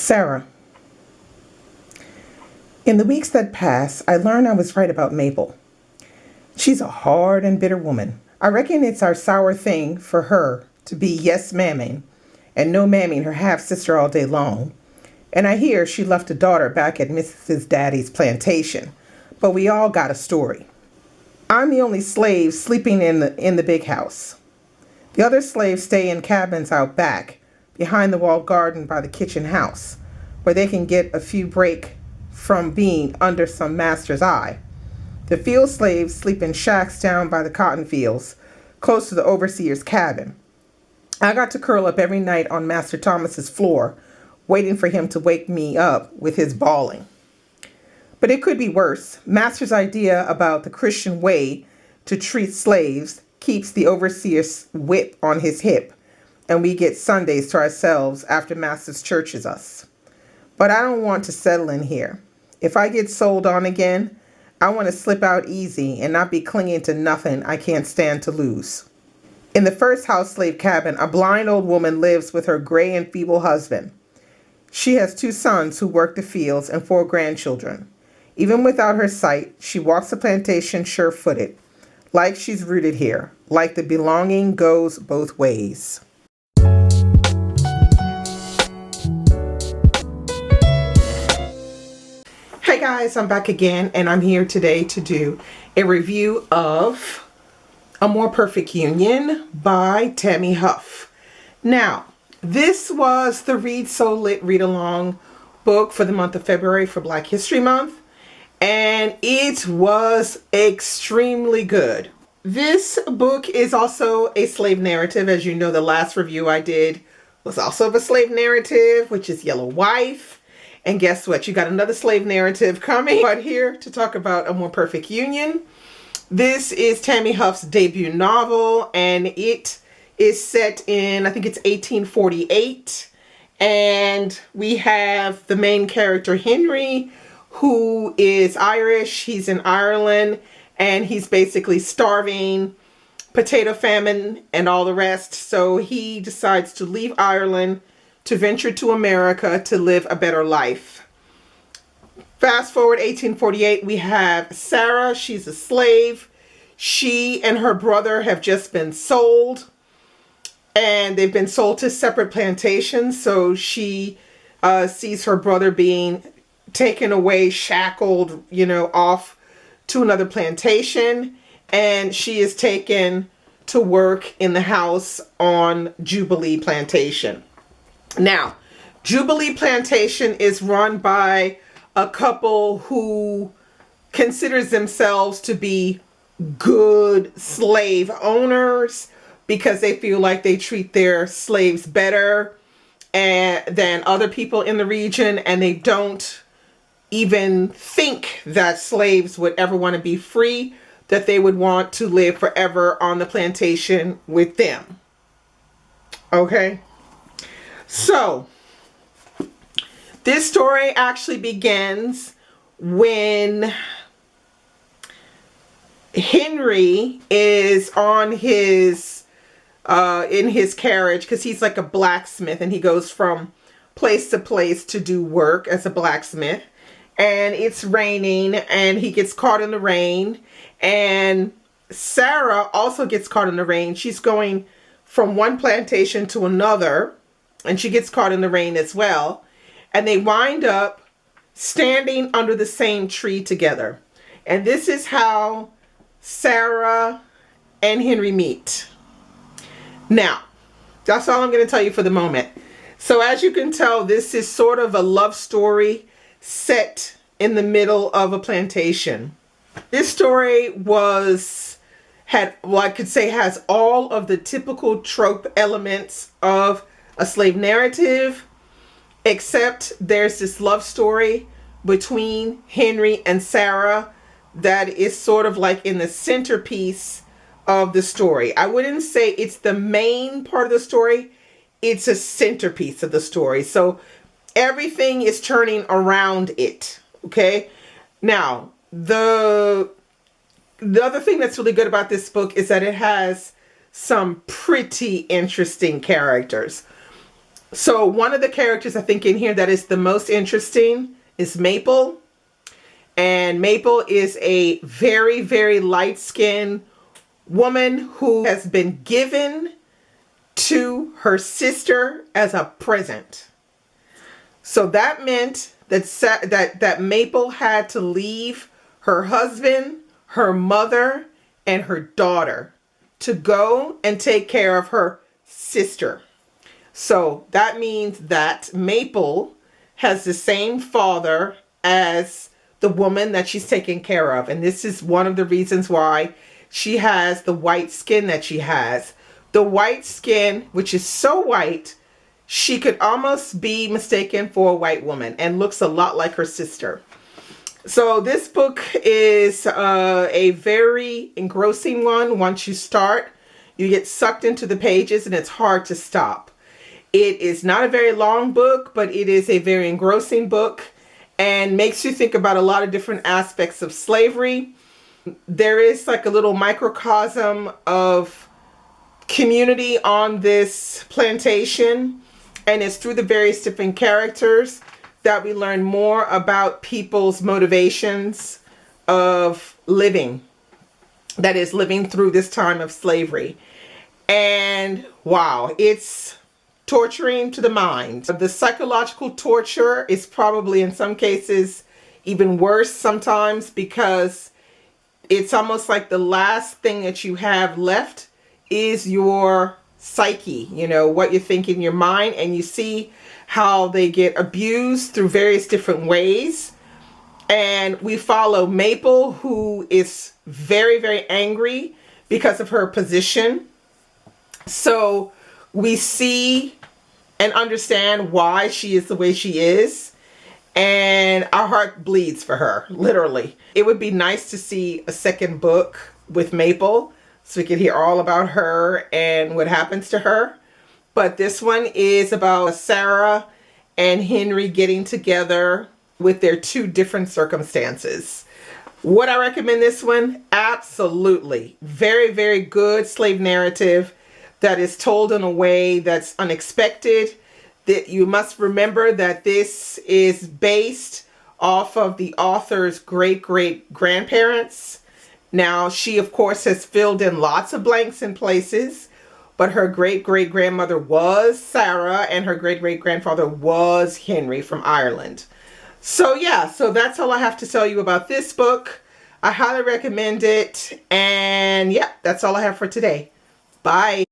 Sarah. In the weeks that passed, I learned I was right about Mabel. She's a hard and bitter woman. I reckon it's our sour thing for her to be yes mamming and no mamming her half-sister all day long. And I hear she left a daughter back at Mrs. Daddy's plantation. But we all got a story. I'm the only slave sleeping in the big house. The other slaves stay in cabins out back, behind the walled garden by the kitchen house, where they can get a few break from being under some master's eye. The field slaves sleep in shacks down by the cotton fields, close to the overseer's cabin. I got to curl up every night on Master Thomas's floor, waiting for him to wake me up with his bawling. But it could be worse. Master's idea about the Christian way to treat slaves keeps the overseer's whip on his hip, and we get Sundays to ourselves after Master's churches us. But I don't want to settle in here. If I get sold on again, I want to slip out easy and not be clinging to nothing I can't stand to lose. In the first house slave cabin, a blind old woman lives with her gray and feeble husband. She has 2 sons who work the fields and 4 grandchildren. Even without her sight, she walks the plantation sure-footed, like she's rooted here, like the belonging goes both ways. Hey guys, I'm back again, and I'm here today to do a review of A More Perfect Union by Tammy Huff. Now, this was the Read So Lit Read Along book for the month of February for Black History Month, and it was extremely good. This book is also a slave narrative. As you know, the last review I did was also of a slave narrative, which is Yellow Wife. And guess what? You got another slave narrative coming. But here to talk about A More Perfect Union. This is Tammy Huff's debut novel, and it is set in, I think it's 1848. And we have the main character, Henry, who is Irish. He's in Ireland, and he's basically starving, potato famine, and all the rest. So he decides to leave Ireland to venture to America to live a better life. Fast forward 1848, we have Sarah. She's a slave. She and her brother have just been sold, and they've been sold to separate plantations. So she sees her brother being taken away, shackled, off to another plantation, and she is taken to work in the house on Jubilee Plantation. Now, Jubilee Plantation is run by a couple who considers themselves to be good slave owners because they feel like they treat their slaves better than other people in the region, and they don't even think that slaves would ever want to be free, that they would want to live forever on the plantation with them. Okay? So, this story actually begins when Henry is on his in his carriage, because he's like a blacksmith, and he goes from place to place to do work as a blacksmith. And it's raining, and he gets caught in the rain. And Sarah also gets caught in the rain. She's going from one plantation to another, and she gets caught in the rain as well. And they wind up standing under the same tree together. And this is how Sarah and Henry meet. Now, that's all I'm going to tell you for the moment. So as you can tell, this is sort of a love story set in the middle of a plantation. This story has all of the typical trope elements of a slave narrative, except there's this love story between Henry and Sarah that is sort of like in the centerpiece of the story. I wouldn't say it's the main part of the story. It's a centerpiece of the story. So everything is turning around it. Okay. Now, the other thing that's really good about this book is that it has some pretty interesting characters. So one of the characters I think in here that is the most interesting is Maple. And Maple is a very, very light-skinned woman who has been given to her sister as a present. So that meant that Maple had to leave her husband, her mother, and her daughter to go and take care of her sister. So that means that Maple has the same father as the woman that she's taking care of. And this is one of the reasons why she has the white skin that she has. The white skin, which is so white, she could almost be mistaken for a white woman and looks a lot like her sister. So this book is a very engrossing one. Once you start, you get sucked into the pages and it's hard to stop. It is not a very long book, but it is a very engrossing book and makes you think about a lot of different aspects of slavery. There is like a little microcosm of community on this plantation, and it's through the various different characters that we learn more about people's motivations of living, that is, living through this time of slavery. And wow, it's torturing to the mind. The psychological torture is probably in some cases even worse sometimes, because it's almost like the last thing that you have left is your psyche, you know, what you think in your mind, and you see how they get abused through various different ways. And we follow Maple, who is very, very angry because of her position. So we see and understand why she is the way she is, and our heart bleeds for her, literally. It would be nice to see a second book with Maple so we could hear all about her and what happens to her. But this one is about Sarah and Henry getting together with their two different circumstances. Would I recommend this one? Absolutely. Very, very good slave narrative that is told in a way that's unexpected. That you must remember that this is based off of the author's great-great-grandparents. Now, she, of course, has filled in lots of blanks in places, but her great-great-grandmother was Sarah, and her great-great-grandfather was Henry from Ireland. So, yeah, so that's all I have to tell you about this book. I highly recommend it, and yeah, that's all I have for today. Bye.